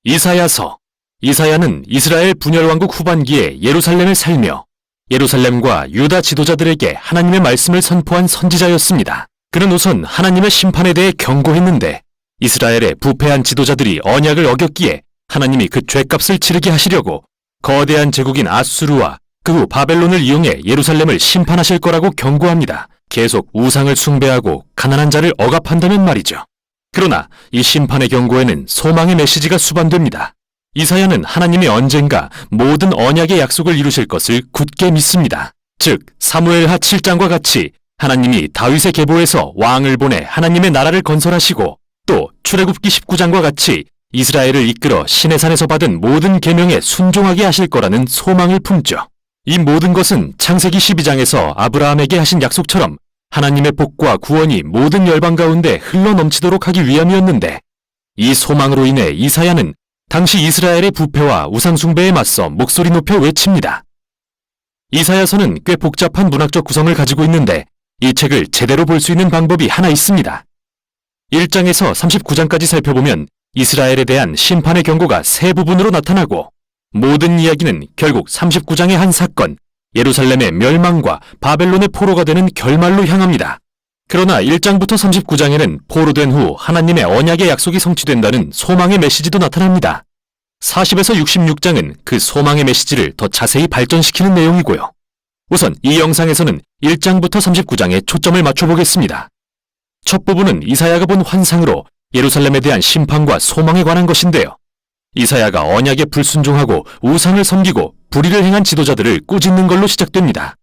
이사야서. 이사야는 이스라엘 분열왕국 후반기에 예루살렘을 살며 예루살렘과 유다 지도자들에게 하나님의 말씀을 선포한 선지자였습니다. 그는 우선 하나님의 심판에 대해 경고했는데 이스라엘의 부패한 지도자들이 언약을 어겼기에 하나님이 그 죗값을 치르게 하시려고 거대한 제국인 아수르와 그 후 바벨론을 이용해 예루살렘을 심판하실 거라고 경고합니다. 계속 우상을 숭배하고 가난한 자를 억압한다는 말이죠. 그러나 이 심판의 경고에는 소망의 메시지가 수반됩니다. 이사야는 하나님이 언젠가 모든 언약의 약속을 이루실 것을 굳게 믿습니다. 즉 사무엘하 7장과 같이 하나님이 다윗의 계보에서 왕을 보내 하나님의 나라를 건설하시고 또 출애굽기 19장과 같이 이스라엘을 이끌어 시내산에서 받은 모든 계명에 순종하게 하실 거라는 소망을 품죠. 이 모든 것은 창세기 12장에서 아브라함에게 하신 약속처럼 하나님의 복과 구원이 모든 열방 가운데 흘러넘치도록 하기 위함이었는데 이 소망으로 인해 이사야는 당시 이스라엘의 부패와 우상숭배에 맞서 목소리 높여 외칩니다. 이사야서는 꽤 복잡한 문학적 구성을 가지고 있는데 이 책을 제대로 볼 수 있는 방법이 하나 있습니다. 1장에서 39장까지 살펴보면 이스라엘에 대한 심판의 경고가 세 부분으로 나타나고 모든 이야기는 결국 39장의 한 사건, 예루살렘의 멸망과 바벨론의 포로가 되는 결말로 향합니다. 그러나 1장부터 39장에는 포로된 후 하나님의 언약의 약속이 성취된다는 소망의 메시지도 나타납니다. 40에서 66장은 그 소망의 메시지를 더 자세히 발전시키는 내용이고요. 우선 이 영상에서는 1장부터 39장에 초점을 맞춰보겠습니다. 첫 부분은 이사야가 본 환상으로 예루살렘에 대한 심판과 소망에 관한 것인데요. 이사야가 언약에 불순종하고 우상을 섬기고 불의를 행한 지도자들을 꾸짖는 걸로 시작됩니다.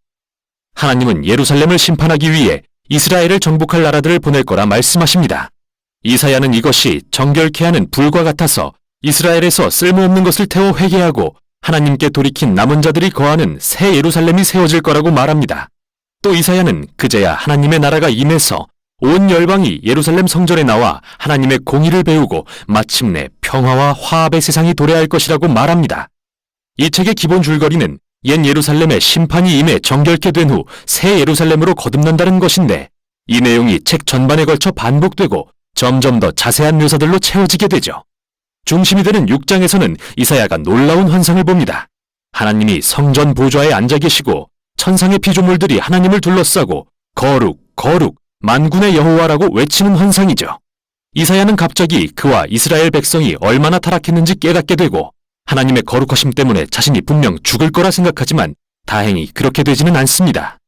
하나님은 예루살렘을 심판하기 위해 이스라엘을 정복할 나라들을 보낼 거라 말씀하십니다. 이사야는 이것이 정결케 하는 불과 같아서 이스라엘에서 쓸모없는 것을 태워 회개하고 하나님께 돌이킨 남은 자들이 거하는 새 예루살렘이 세워질 거라고 말합니다. 또 이사야는 그제야 하나님의 나라가 임해서 온 열방이 예루살렘 성전에 나와 하나님의 공의를 배우고 마침내 평화와 화합의 세상이 도래할 것이라고 말합니다. 이 책의 기본 줄거리는 옛 예루살렘의 심판이 임해 정결케 된 후 새 예루살렘으로 거듭난다는 것인데 이 내용이 책 전반에 걸쳐 반복되고 점점 더 자세한 묘사들로 채워지게 되죠. 중심이 되는 6장에서는 이사야가 놀라운 환상을 봅니다. 하나님이 성전 보좌에 앉아 계시고 천상의 피조물들이 하나님을 둘러싸고 거룩, 거룩, 만군의 여호와라고 외치는 환상이죠. 이사야는 갑자기 그와 이스라엘 백성이 얼마나 타락했는지 깨닫게 되고 하나님의 거룩하심 때문에 자신이 분명 죽을 거라 생각하지만 다행히 그렇게 되지는 않습니다.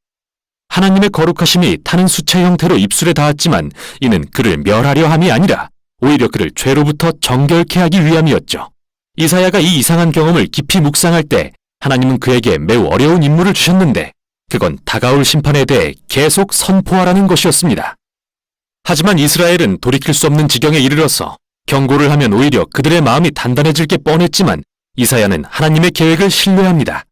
하나님의 거룩하심이 타는 수채 형태로 입술에 닿았지만 이는 그를 멸하려 함이 아니라 오히려 그를 죄로부터 정결케 하기 위함이었죠. 이사야가 이 이상한 경험을 깊이 묵상할 때 하나님은 그에게 매우 어려운 임무를 주셨는데 그건 다가올 심판에 대해 계속 선포하라는 것이었습니다. 하지만 이스라엘은 돌이킬 수 없는 지경에 이르러서 경고를 하면 오히려 그들의 마음이 단단해질 게 뻔했지만 이사야는 하나님의 계획을 신뢰합니다.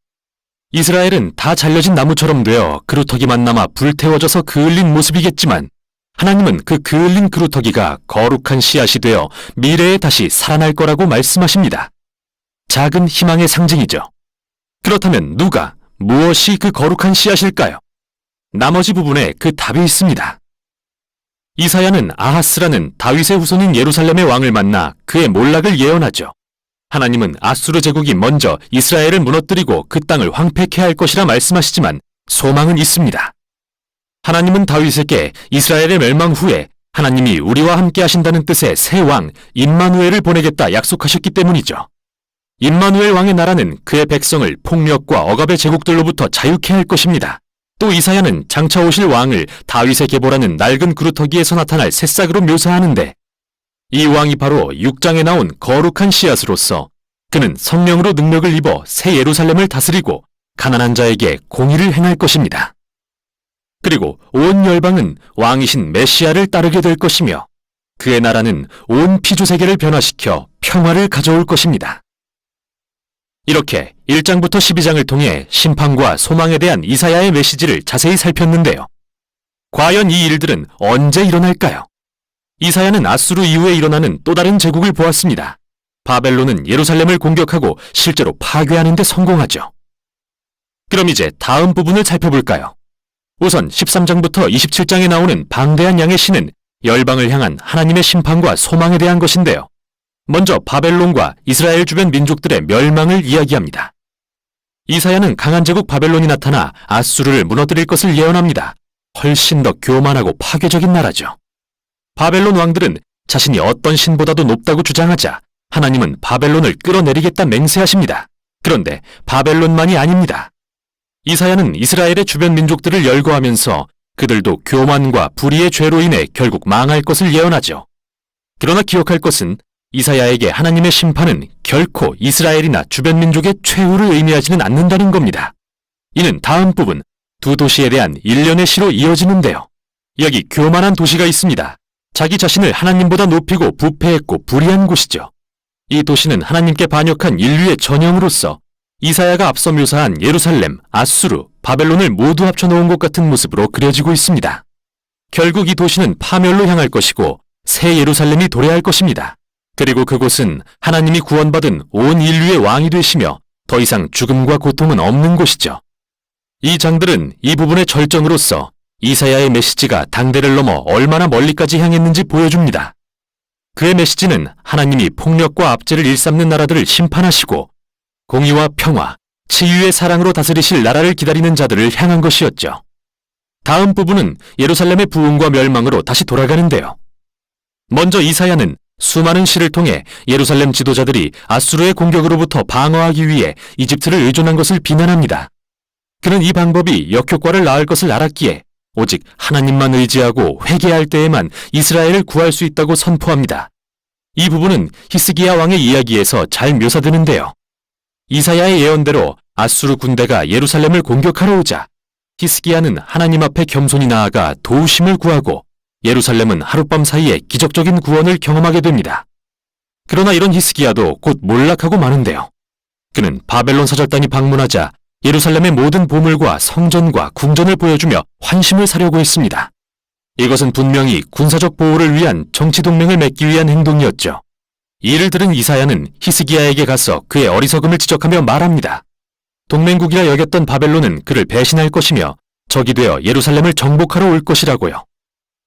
이스라엘은 다 잘려진 나무처럼 되어 그루터기만 남아 불태워져서 그을린 모습이겠지만 하나님은 그 그을린 그루터기가 거룩한 씨앗이 되어 미래에 다시 살아날 거라고 말씀하십니다. 작은 희망의 상징이죠. 그렇다면 누가, 무엇이 그 거룩한 씨앗일까요? 나머지 부분에 그 답이 있습니다. 이사야는 아하스라는 다윗의 후손인 예루살렘의 왕을 만나 그의 몰락을 예언하죠. 하나님은 아수르 제국이 먼저 이스라엘을 무너뜨리고 그 땅을 황폐케 할 것이라 말씀하시지만 소망은 있습니다. 하나님은 다윗에게 이스라엘의 멸망 후에 하나님이 우리와 함께 하신다는 뜻의 새 왕 임마누엘을 보내겠다 약속하셨기 때문이죠. 임마누엘 왕의 나라는 그의 백성을 폭력과 억압의 제국들로부터 자유케 할 것입니다. 또 이사야는 장차 오실 왕을 다윗의 계보라는 낡은 그루터기에서 나타날 새싹으로 묘사하는데 이 왕이 바로 6장에 나온 거룩한 씨앗으로서 그는 성령으로 능력을 입어 새 예루살렘을 다스리고 가난한 자에게 공의를 행할 것입니다. 그리고 온 열방은 왕이신 메시아를 따르게 될 것이며 그의 나라는 온 피조세계를 변화시켜 평화를 가져올 것입니다. 이렇게 1장부터 12장을 통해 심판과 소망에 대한 이사야의 메시지를 자세히 살폈는데요. 과연 이 일들은 언제 일어날까요? 이사야는 아수르 이후에 일어나는 또 다른 제국을 보았습니다. 바벨론은 예루살렘을 공격하고 실제로 파괴하는 데 성공하죠. 그럼 이제 다음 부분을 살펴볼까요? 우선 13장부터 27장에 나오는 방대한 양의 신은 열방을 향한 하나님의 심판과 소망에 대한 것인데요. 먼저 바벨론과 이스라엘 주변 민족들의 멸망을 이야기합니다. 이사야는 강한 제국 바벨론이 나타나 아수르를 무너뜨릴 것을 예언합니다. 훨씬 더 교만하고 파괴적인 나라죠. 바벨론 왕들은 자신이 어떤 신보다도 높다고 주장하자 하나님은 바벨론을 끌어내리겠다 맹세하십니다. 그런데 바벨론만이 아닙니다. 이사야는 이스라엘의 주변 민족들을 열거하면서 그들도 교만과 불의의 죄로 인해 결국 망할 것을 예언하죠. 그러나 기억할 것은 이사야에게 하나님의 심판은 결코 이스라엘이나 주변 민족의 최후를 의미하지는 않는다는 겁니다. 이는 다음 부분 두 도시에 대한 일련의 시로 이어지는데요. 여기 교만한 도시가 있습니다. 자기 자신을 하나님보다 높이고 부패했고 불의한 곳이죠. 이 도시는 하나님께 반역한 인류의 전형으로서 이사야가 앞서 묘사한 예루살렘, 아수르, 바벨론을 모두 합쳐놓은 것 같은 모습으로 그려지고 있습니다. 결국 이 도시는 파멸로 향할 것이고 새 예루살렘이 도래할 것입니다. 그리고 그곳은 하나님이 구원받은 온 인류의 왕이 되시며 더 이상 죽음과 고통은 없는 곳이죠. 이 장들은 이 부분의 절정으로서 이사야의 메시지가 당대를 넘어 얼마나 멀리까지 향했는지 보여줍니다. 그의 메시지는 하나님이 폭력과 압제를 일삼는 나라들을 심판하시고 공의와 평화, 치유의 사랑으로 다스리실 나라를 기다리는 자들을 향한 것이었죠. 다음 부분은 예루살렘의 부흥과 멸망으로 다시 돌아가는데요. 먼저 이사야는 수많은 시를 통해 예루살렘 지도자들이 아수르의 공격으로부터 방어하기 위해 이집트를 의존한 것을 비난합니다. 그는 이 방법이 역효과를 낳을 것을 알았기에 오직 하나님만 의지하고 회개할 때에만 이스라엘을 구할 수 있다고 선포합니다. 이 부분은 히스기야 왕의 이야기에서 잘 묘사되는데요. 이사야의 예언대로 아수르 군대가 예루살렘을 공격하러 오자 히스기야는 하나님 앞에 겸손히 나아가 도우심을 구하고 예루살렘은 하룻밤 사이에 기적적인 구원을 경험하게 됩니다. 그러나 이런 히스기야도 곧 몰락하고 마는데요. 그는 바벨론 사절단이 방문하자 예루살렘의 모든 보물과 성전과 궁전을 보여주며 환심을 사려고 했습니다. 이것은 분명히 군사적 보호를 위한 정치 동맹을 맺기 위한 행동이었죠. 이를 들은 이사야는 히스기야에게 가서 그의 어리석음을 지적하며 말합니다. 동맹국이라 여겼던 바벨론은 그를 배신할 것이며 적이 되어 예루살렘을 정복하러 올 것이라고요.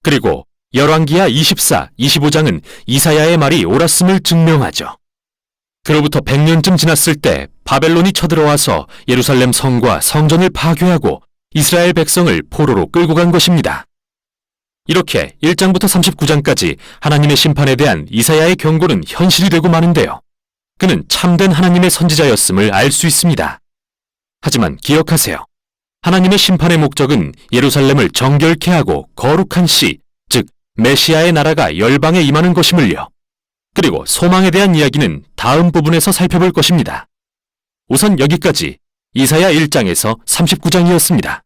그리고 열왕기하 24, 25장은 이사야의 말이 옳았음을 증명하죠. 그로부터 100년쯤 지났을 때 바벨론이 쳐들어와서 예루살렘 성과 성전을 파괴하고 이스라엘 백성을 포로로 끌고 간 것입니다. 이렇게 1장부터 39장까지 하나님의 심판에 대한 이사야의 경고는 현실이 되고 마는데요. 그는 참된 하나님의 선지자였음을 알 수 있습니다. 하지만 기억하세요. 하나님의 심판의 목적은 예루살렘을 정결케 하고 거룩한 시, 즉 메시아의 나라가 열방에 임하는 것임을요. 그리고 소망에 대한 이야기는 다음 부분에서 살펴볼 것입니다. 우선 여기까지 이사야 1장에서 39장이었습니다.